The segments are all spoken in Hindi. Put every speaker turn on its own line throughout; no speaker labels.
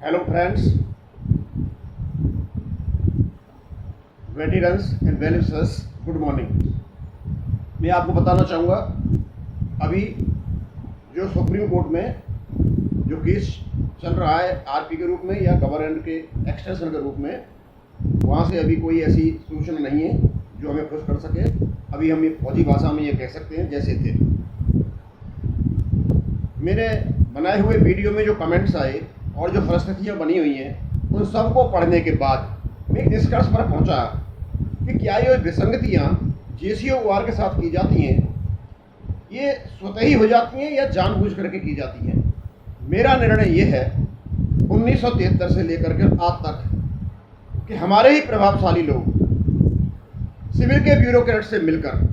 Hello friends, veterans and well wishers, good morning. मैं आपको बताना चाहूँगा अभी जो सुप्रीम कोर्ट में जो केस चल रहा है आरपी के रूप में या गवर्नमेंट के एक्सटेंशन के रूप में, वहाँ से अभी कोई ऐसी सोल्यूशन नहीं है जो हमें खुश कर सके। अभी हम ये फौजी भाषा में ये कह सकते हैं जैसे थे। मेरे बनाए हुए वीडियो में जो कमेंट्स आए और जो परिस्थितियाँ बनी हुई हैं, उन सबको पढ़ने के बाद मैं एक निष्कर्ष पर पहुंचा कि क्या ये विसंगतियाँ JCOR के साथ की जाती हैं, ये स्वतः ही हो जाती हैं या जानबूझ करके की जाती हैं। मेरा निर्णय ये है 1973 से लेकर के आज तक कि हमारे ही प्रभावशाली लोग सिविल के ब्यूरोक्रेट से मिलकर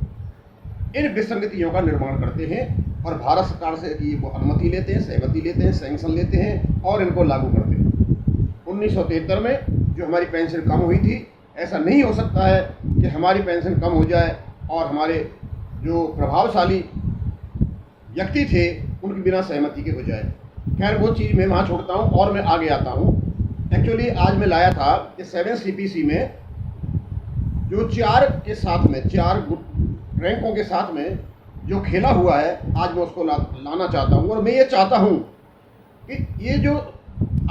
इन विसंगतियों का निर्माण करते हैं और भारत सरकार से की वो अनुमति लेते हैं, सहमति लेते हैं, सैंक्शन लेते हैं और इनको लागू करते हैं। 1973 में जो हमारी पेंशन कम हुई थी, ऐसा नहीं हो सकता है कि हमारी पेंशन कम हो जाए और हमारे जो प्रभावशाली व्यक्ति थे उनकी बिना सहमति के हो जाए। खैर वो चीज़ मैं वहाँ छोड़ता हूँ और मैं आगे आता हूँ। एक्चुअली आज मैं लाया था कि 7 CPC में जो 4 के साथ में 4 रैंकों के साथ में जो खेला हुआ है, आज मैं उसको लाना चाहता हूँ। और मैं ये चाहता हूँ कि ये जो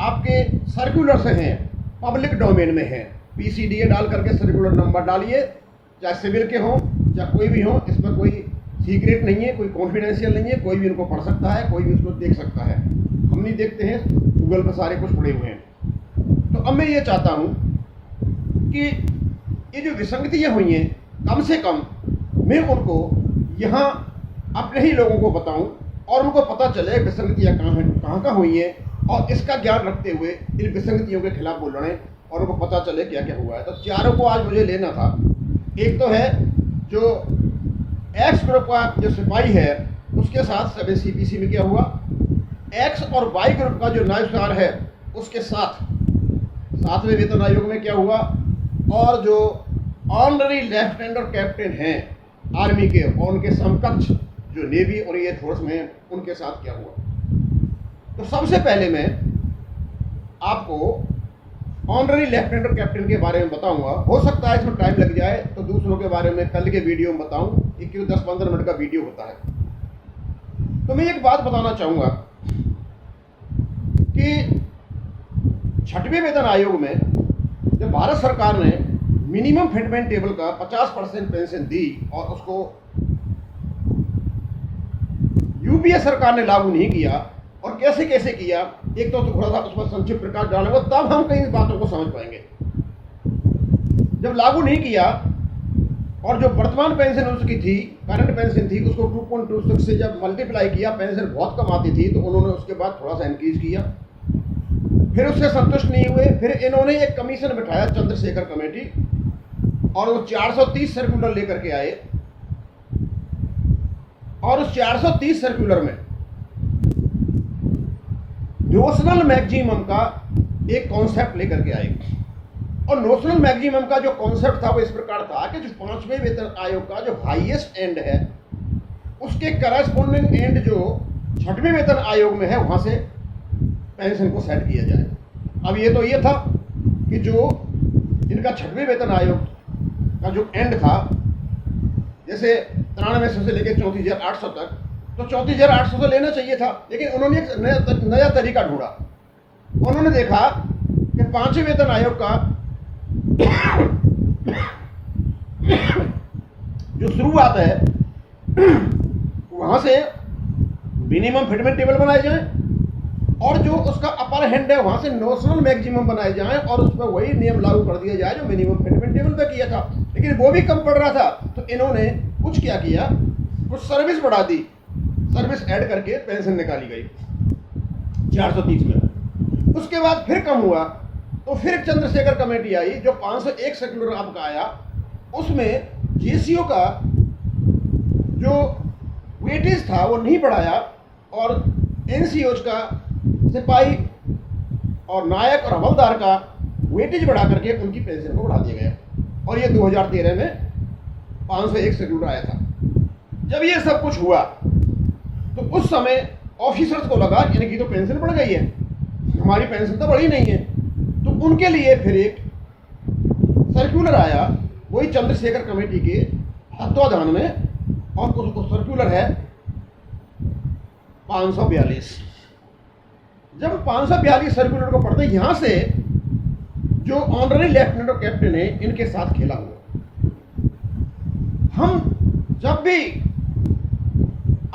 आपके सर्कुलर्स हैं पब्लिक डोमेन में हैं, PCDA डाल करके सर्कुलर नंबर डालिए, चाहे सिविल के हों चाहे कोई भी हो, इस पर कोई सीक्रेट नहीं है, कोई कॉन्फिडेंशियल नहीं है, कोई भी इनको पढ़ सकता है, कोई भी उसको देख सकता है। हम नहीं देखते हैं, गूगल पर सारे कुछ पड़े हुए हैं। तो अब मैं ये चाहता हूँ कि ये जो विसंगतियाँ हुई हैं, कम से कम मैं उनको यहाँ अपने ही लोगों को बताऊं और उनको पता चले विसंगतियाँ कहाँ हुई हैं और इसका ज्ञान रखते हुए इन विसंगतियों के खिलाफ वो लड़ें और उनको पता चले क्या क्या हुआ है। तो चारों को आज मुझे लेना था। एक तो है जो एक्स ग्रुप का जो सिपाही है उसके साथ 7 CPC में क्या हुआ, एक्स और वाई ग्रुप का जो नायबसार है उसके साथ 7वें वेतन आयोग में क्या हुआ, और जो ऑनररी लेफ्टिनेंट और कैप्टन हैं आर्मी के और उनके समकक्ष जो नेवी और एयर फोर्स में उनके साथ क्या हुआ। तो सबसे पहले मैं आपको ऑनररी लेफ्टिनेंट और कैप्टन के बारे में बताऊंगा। हो सकता है इसमें टाइम लग जाए तो दूसरों के बारे में कल के वीडियो में बताऊं, एक 10-15 मिनट का वीडियो होता है। तो मैं एक बात बताना चाहूँगा कि 6वें वेतन आयोग में जब भारत सरकार ने मिनिमम फिटमेंट टेबल का 50% पेंशन दी और उसको UPA सरकार ने लागू नहीं किया, और कैसे कैसे किया, एक तो थोड़ा सा उस पर संक्षिप्त प्रकाश डालेंगे तब हम कई बातों को समझ पाएंगे। जब लागू नहीं किया और जो वर्तमान पेंशन उसकी थी, करंट पेंशन थी, उसको 2.26 से जब मल्टीप्लाई किया, पेंशन बहुत कम आती थी, तो उन्होंने उसके बाद थोड़ा सा इंक्रीज किया। फिर उससे संतुष्ट नहीं हुए, फिर इन्होंने एक कमीशन बिठाया, चंद्रशेखर कमेटी, और वो 430 सर्कुलर लेकर के आए और उस 430 सर्कुलर में नोशनल मैक्सिमम का एक कॉन्सेप्ट लेकर के आए। और नोशनल मैक्सिमम का जो कॉन्सेप्ट था वो इस प्रकार था कि जो 5वें वेतन आयोग का जो हाईएस्ट एंड है उसके करस्पॉन्डिंग एंड जो 6वें वेतन आयोग में है वहां से पेंशन को सेट किया जाए। अब ये तो ये था कि जो इनका 6वें वेतन आयोग का जो एंड था, जैसे 9300 से लेकर 34,800 तक, तो 34,800 से लेना चाहिए था, लेकिन उन्होंने एक नया तरीका ढूंढा। उन्होंने देखा कि 5वें वेतन आयोग का जो शुरुआत है वहां से मिनिमम फिटमेंट टेबल बनाए जाए और जो उसका अपर हैंड है वहां से नोशनल मैक्सिमम बनाए जाएं और उस पर वही नियम लागू कर दिया जाए जो मिनिमम फिटमेंट टेबल पे किया था। लेकिन वो भी कम पड़ रहा था, तो इन्होंने कुछ क्या किया, कुछ सर्विस बढ़ा दी, सर्विस ऐड करके पेंशन निकाली गई 430 में। उसके बाद फिर कम हुआ तो फिर चंद्रशेखर कमेटी आई, जो 501 सर्कुलर आपका आया, उसमें JCO का जो वेटेज था वो नहीं बढ़ाया और NCOs का सिपाही और नायक और हवलदार का वेटेज बढ़ा करके उनकी पेंशन को बढ़ा दिया गया। और ये 2013 में 501 सर्कुलर आया था। जब ये सब कुछ हुआ तो उस समय ऑफिसर्स को लगा कि इनकी तो पेंशन बढ़ गई है, हमारी पेंशन तो बढ़ी नहीं है। तो उनके लिए फिर एक सर्कुलर आया, वही चंद्रशेखर कमेटी के तत्वाधान में, और उसको सर्कुलर है 542। जब 542 सर्कुलर को पढ़ते, यहां से जो ऑनररी लेफ्टिनेंट और कैप्टन है इनके साथ खेला हुआ। हम जब भी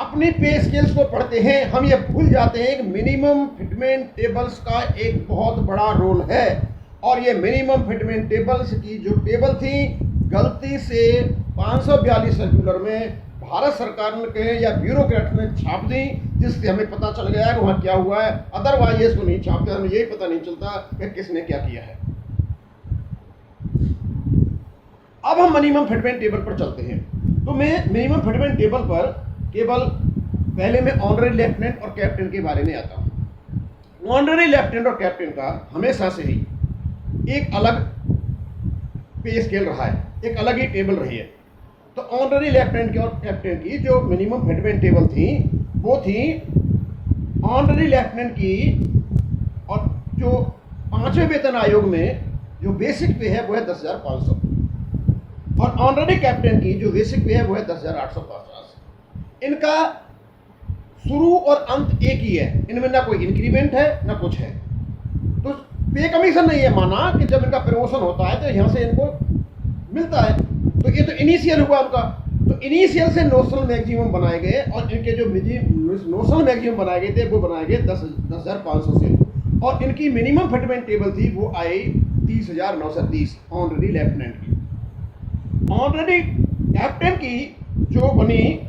अपनी पे स्केल्स को पढ़ते हैं हम ये भूल जाते हैं कि मिनिमम फिटमेंट टेबल्स का एक बहुत बड़ा रोल है। और ये मिनिमम फिटमेंट टेबल्स की जो टेबल थी, गलती से 542 सर्कुलर में भारत सरकार ने या ब्यूरोक्रेट ने छाप दी, जिससे हमें पता चल गया कि वहां क्या हुआ है। अदरवाइज इसको नहीं छापते, हमें यही पता नहीं चलता कि किसने क्या किया है। अब हम मिनिमम फिटमेंट टेबल पर चलते हैं। तो मैं मिनिमम फिटमेंट टेबल पर केवल पहले मैं ऑनररी लेफ्टिनेंट और कैप्टन के बारे में आता हूं। ऑनररी लेफ्टिनेंट और कैप्टन का हमेशा से ही एक अलग पे स्केल रहा है, एक अलग ही टेबल रही है। तो ऑनररी लेफ्टिनेंट और कैप्टन की जो मिनिमम फिटमेंट टेबल थी वो थी ऑनररी लेफ्टिनेंट की, और जो 5वें वेतन आयोग में जो बेसिक पे है वो है 10,500, और ऑनररी कैप्टन की जो बेसिक पे है वो है 10,850। इनका शुरू और अंत एक ही है, इनमें ना कोई इंक्रीमेंट है ना कुछ है। तो पे कमीशन नहीं है, माना कि जब इनका प्रमोशन होता है तो यहाँ से इनको मिलता है। तो ये तो इनिशियल हुआ उनका, तो इनिशियल से नोशनल मैक्सिमम बनाए गए, और इनके जो नोशनल मैक्सिमम बनाए गए थे वो बनाए गए 10,500 से, और इनकी मिनिमम फिटमेंट टेबल थी वो आई 30,930 ऑनररी लेफ्टिनेंट की। ऑनररी कैप्टन की जो बनी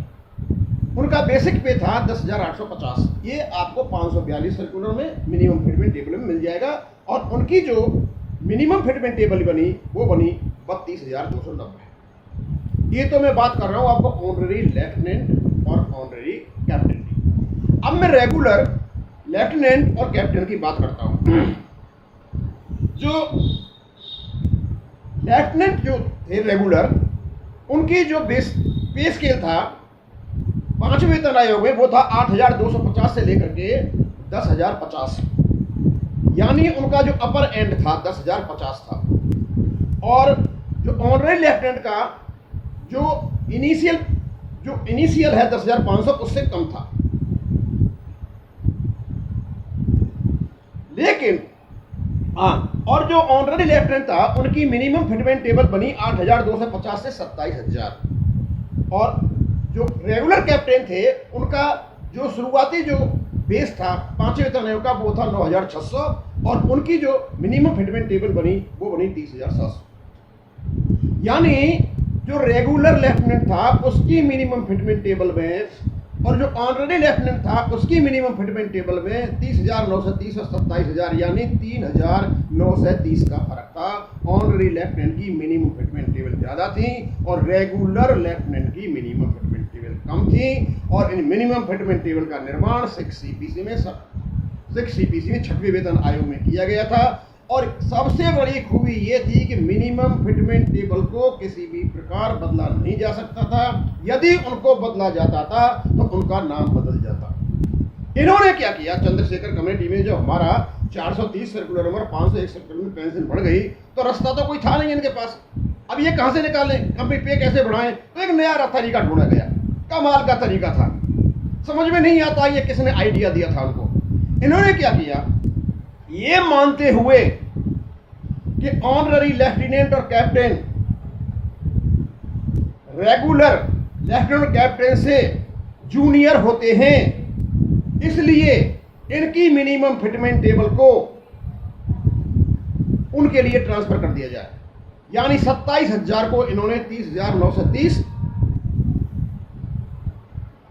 उनका बेसिक पे था 10,850। ये आपको 542 सर्कुलर में मिनिमम फिटमेंट टेबल में मिल जाएगा, और उनकी जो मिनिमम फिटमेंट टेबल बनी वो बनी 32,290। ये तो मैं बात कर रहा हूं आपको ऑनररी लेफ्टिनेंट और ऑनररी कैप्टन की। अब मैं रेगुलर लेफ्टिनेंट और कैप्टन की बात करता हूं। जो लेफ्टिनेंट जो थे रेगुलर, उनकी जो पे स्केल था 5वें वेतन आयोग में वो था 8,250 से लेकर के 10,050, यानी उनका जो अपर एंड था 10,050 था। और जो ऑनररी लेफ्टिनेंट का जो इनिशियल है 10,500 उससे कम था। लेकिन और जो ऑनररी लेफ्टिनेंट था उनकी मिनिमम फिटमेंट टेबल बनी 8,250 से 27,000, और जो रेगुलर कैप्टन थे उनका जो शुरुआती जो बेस था 5वें वेतन आयोग का वो था 9,600, और उनकी जो मिनिमम फिटमेंट टेबल बनी वो बनी 30,700। यानी जो रेगुलर लेफ्टिनेंट था उसकी मिनिमम फिटमेंट टेबल में और जो ऑनररी लेफ्टिनेंट था उसकी मिनिमम फिटमेंट टेबल में 30,930 और 27,000 यानी 3,930 का फर्क था। ऑनररी लेफ्टिनेंट की मिनिमम फिटमेंट टेबल ज़्यादा थी और रेगुलर लेफ्टिनेंट की मिनिमम फिटमेंट टेबल कम थी। और इन मिनिमम फिटमेंट टेबल का निर्माण 6 CPC में 6वें वेतन आयोग में किया गया था। और सबसे बड़ी खूबी ये थी कि मिनिमम फिटमेंट टेबल को किसी भी प्रकार बदला नहीं जा सकता था। यदि उनको बदला जाता था तो उनका नाम बदल जाता। इन्होंने क्या किया, चंद्रशेखर कमेटी में जो हमारा 430 सर्कुलर नंबर 501 सर्कुलर में पेंशन बढ़ गई तो रास्ता तो कोई था नहीं इनके पास। अब ये कहां से निकालें, अपनी पे कैसे बढ़ाएं? तो एक नया तरीका ढूंढा गया, कमाल का तरीका था, समझ में नहीं आता ये किसने आइडिया दिया था उनको। इन्होंने क्या किया, ये मानते हुए कि ऑनररी लेफ्टिनेंट और कैप्टन रेगुलर लेफ्टिनेंट और कैप्टन से जूनियर होते हैं, इसलिए इनकी मिनिमम फिटमेंट टेबल को उनके लिए ट्रांसफर कर दिया जाए। यानी 27,000 को इन्होंने 30,930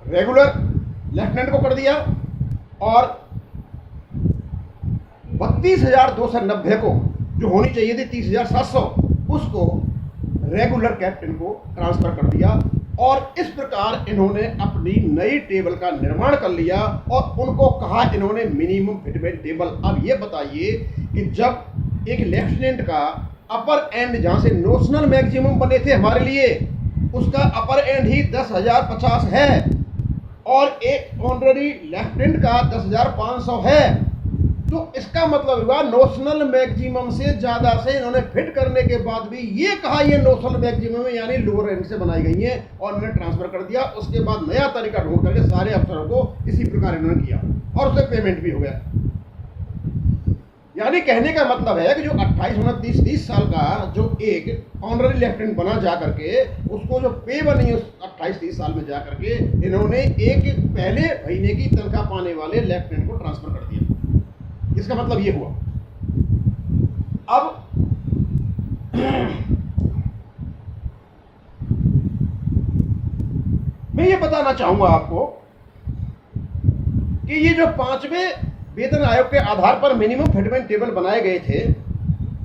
रेगुलर लेफ्टिनेंट को कर दिया और 32,290 को जो होनी चाहिए थी 30,700 उसको रेगुलर कैप्टन को ट्रांसफर कर दिया। और इस प्रकार इन्होंने अपनी नई टेबल का निर्माण कर लिया और उनको कहा इन्होंने मिनिमम फिटमेंट टेबल। अब ये बताइए कि जब एक लेफ्टिनेंट का अपर एंड जहां से नोशनल मैक्सिमम बने थे हमारे लिए उसका अपर एंड ही 10,050 है और एक ऑनररी लेफ्टिनेंट का 10,500 है, तो इसका मतलब हुआ नोशनल मैक्सिमम से ज्यादा से इन्होंने फिट करने के बाद भी ये कहा ये नोशनल मैक्सिमम है, यानी लोअर रेंज से बनाई गई है, और इन्होंने ट्रांसफर कर दिया। उसके बाद नया तरीका ढूंढ करके सारे अफसरों को इसी प्रकार इन्होंने किया और उसे पेमेंट भी हो गया। यानी कहने का मतलब है कि जो 28, 29, 30 साल का जो एक ऑनररी लेफ्टिनेंट बना जा करके उसको जो पे बनी उस 28, 30 साल में जा करके इन्होंने एक पहले महीने की तनख्वाह पाने वाले लेफ्टिनेंट को ट्रांसफर कर दिया। इसका मतलब ये हुआ। अब मैं ये बताना चाहूंगा आपको कि ये जो 5वें वेतन आयोग के आधार पर मिनिमम फिटमेंट टेबल बनाए गए थे,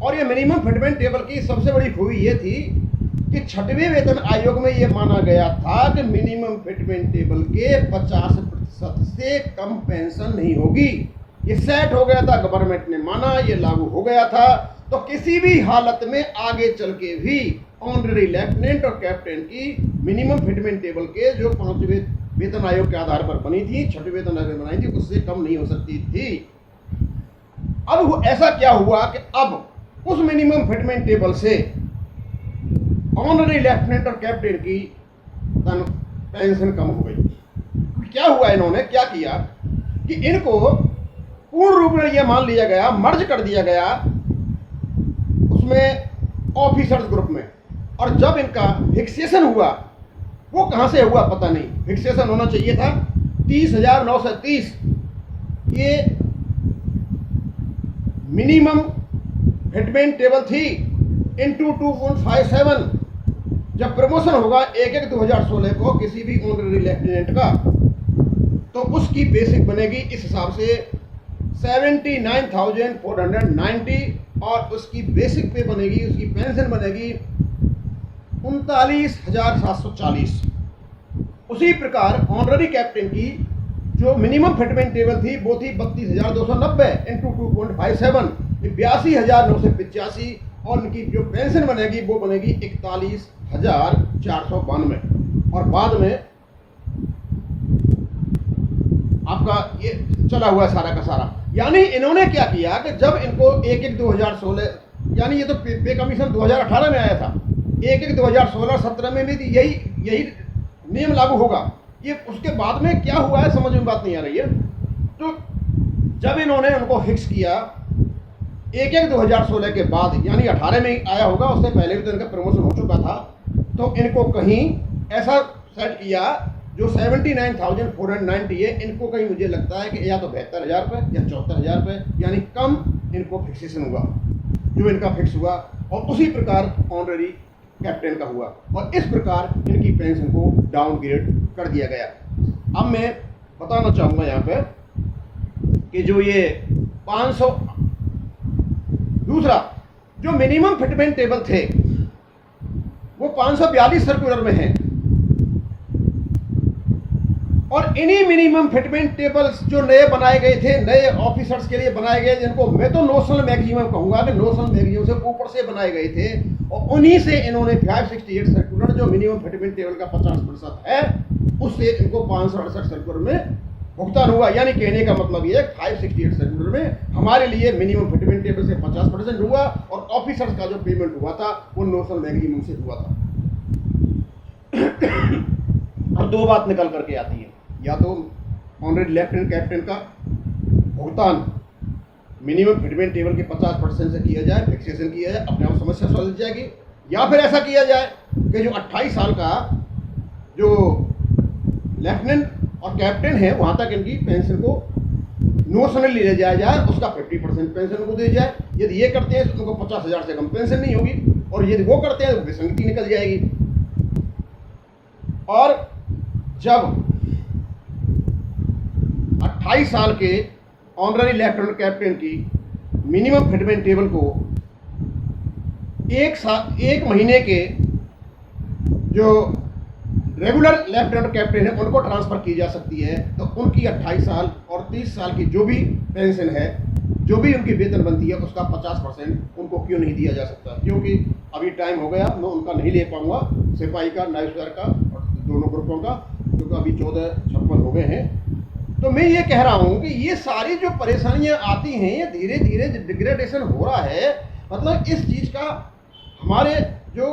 और ये मिनिमम फिटमेंट टेबल की सबसे बड़ी खूबी ये थी कि 6वें वेतन आयोग में ये माना गया था कि मिनिमम फिटमेंट टेबल के 50% से कम पेंशन नहीं होगी। ये सेट हो गया था, गवर्नमेंट ने माना, ये लागू हो गया था। तो किसी भी हालत में आगे चल के भी ऑनररी लेफ्टिनेंट और कैप्टन की मिनिमम फिटमेंट टेबल के जो 5वें वेतन आयोग के आधार पर बनी थी, 6वें वेतन आयोग बनाई थी, उससे कम नहीं हो सकती थी। अब ऐसा क्या हुआ कि अब उस मिनिमम फिटमेंट टेबल से ऑनररी लेफ्टिनेंट और कैप्टन की पेंशन कम हो गई। क्या हुआ, इन्होंने क्या किया कि इनको पूर्ण रूप में यह मान लिया गया, मर्ज कर दिया गया उसमें ऑफिसर्स ग्रुप में। और जब इनका फिक्सेशन हुआ, वो कहां से हुआ पता नहीं, फिक्सेशन होना चाहिए था 30,930। ये मिनिमम फिटमेंट टेबल थी इंटू 2.57। जब प्रमोशन होगा 1/1/2016 को किसी भी ऑनररी लेफ्टिनेंट का, तो उसकी बेसिक बनेगी इस हिसाब से 79,490, और उसकी बेसिक पे बनेगी, उसकी पेंशन बनेगी 39,740। उसी प्रकार ऑनररी कैप्टन की जो मिनिमम फिटमेंट टेबल थी वो थी 32,290 इंटू 2.57, 82,985, और उनकी जो पेंशन बनेगी वो बनेगी 41,492। और बाद में आपका ये चला हुआ सारा का सारा। यानी इन्होंने क्या किया कि जब इनको 1/1/2016, यानी ये तो पे कमीशन 2018 में आया था, 1/1/2016-17 में भी यही नियम लागू होगा। ये उसके बाद में क्या हुआ है समझ में बात नहीं आ रही है। तो जब इन्होंने उनको फिक्स किया 1/1/2016 के बाद, यानी 18 में आया होगा, उससे पहले भी तो इनका प्रमोशन हो चुका था, तो इनको कहीं ऐसा सेट किया जो 79,490 है, इनको कहीं मुझे लगता है कि या तो 72,000 रुपये या 74,000 रुपये, यानी कम इनको फिक्सेशन हुआ जो इनका फिक्स हुआ। और उसी प्रकार ऑनररी कैप्टन का हुआ, और इस प्रकार इनकी पेंशन को डाउनग्रेड कर दिया गया। अब मैं बताना चाहूँगा यहाँ पे कि जो ये 500 दूसरा जो मिनिमम फिटमेंट टेबल थे वो 542 सर्कुलर में है, और इन्हीं मिनिमम फिटमेंट टेबल्स जो नए बनाए गए थे, नए ऑफिसर्स के लिए बनाए गए, जिनको मैं तो नोशनल मैक्सिमम कहूंगा कि नोशनल मैक्सिमम से ऊपर से बनाए गए थे, और उन्हीं से इन्होंने 568 सर्कुलर जो मिनिमम फिटमेंट टेबल का 50% है, उससे इनको 568 सर्कुलर में भुगतान हुआ। यानी कहने का मतलब ये 568 सर्कुलर में हमारे लिए मिनिमम फिटमेंट टेबल से 50% हुआ, और ऑफिसर्स का जो पेमेंट हुआ था वो नोशनल मैक्सिमम से हुआ था। और दो बात निकल करके आती है, या तो ऑनररी लेफ्टिनेंट कैप्टन का भुगतान मिनिमम फिटमेंट टेबल के 50% से किया जाए, फिक्सेशन किया जाए, अपने आप समस्या सुलझ जाएगी, या फिर ऐसा किया जाए कि जो 28 साल का जो लेफ्टिनेंट और कैप्टन है वहां तक इनकी पेंशन को नोशनली ले जाया जाए, उसका 50% पेंशन को दिया जाए। यदि ये करते हैं तो उनको 50,000 से कम पेंशन नहीं होगी, और यदि वो करते हैं तो विसंगति निकल जाएगी। और जब 28 साल के ऑनररी लेफ्टिनेंट कैप्टन की मिनिमम फिटमेंट टेबल को एक महीने के जो रेगुलर लेफ्टिनेंट कैप्टन है उनको ट्रांसफर की जा सकती है, तो उनकी 28 साल और 30 साल की जो भी पेंशन है, जो भी उनकी वेतन बनती है, उसका 50% उनको क्यों नहीं दिया जा सकता? क्योंकि अभी टाइम हो गया, मैं उनका नहीं ले पाऊंगा, सिपाही का, नायब सदर का, और दोनों ग्रुपों का, क्योंकि अभी 14:56 हो गए हैं। तो मैं ये कह रहा हूँ कि ये सारी जो परेशानियां आती हैं, ये धीरे धीरे डिग्रेडेशन हो रहा है। मतलब इस चीज़ का हमारे जो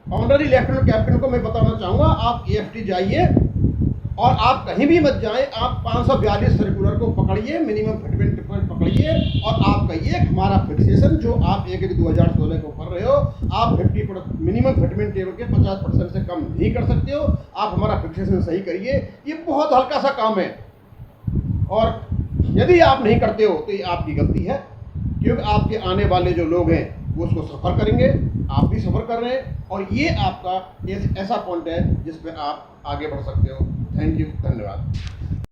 ऑनररी लेफ्टिनेंट कैप्टन को मैं बताना चाहूँगा, आप AFT जाइए और आप कहीं भी मत जाएं, आप 542 सर्कुलर को पकड़िए, मिनिमम फिटमेंट पकड़िए और आप कहिए हमारा फिक्सेशन जो आप 1/1/2016 को कर रहे हो, आप 50 मिनिमम फिटमेंट टेबल के 50% से कम नहीं कर सकते हो, आप हमारा फिक्सेशन सही करिए। ये बहुत हल्का सा काम है और यदि आप नहीं करते हो तो ये आपकी गलती है, क्योंकि आपके आने वाले जो लोग हैं वो उसको सफ़र करेंगे, आप भी सफ़र कर रहे हैं और ये आपका ऐसा पॉइंट है जिस पे आप आगे बढ़ सकते हो। थैंक यू, धन्यवाद।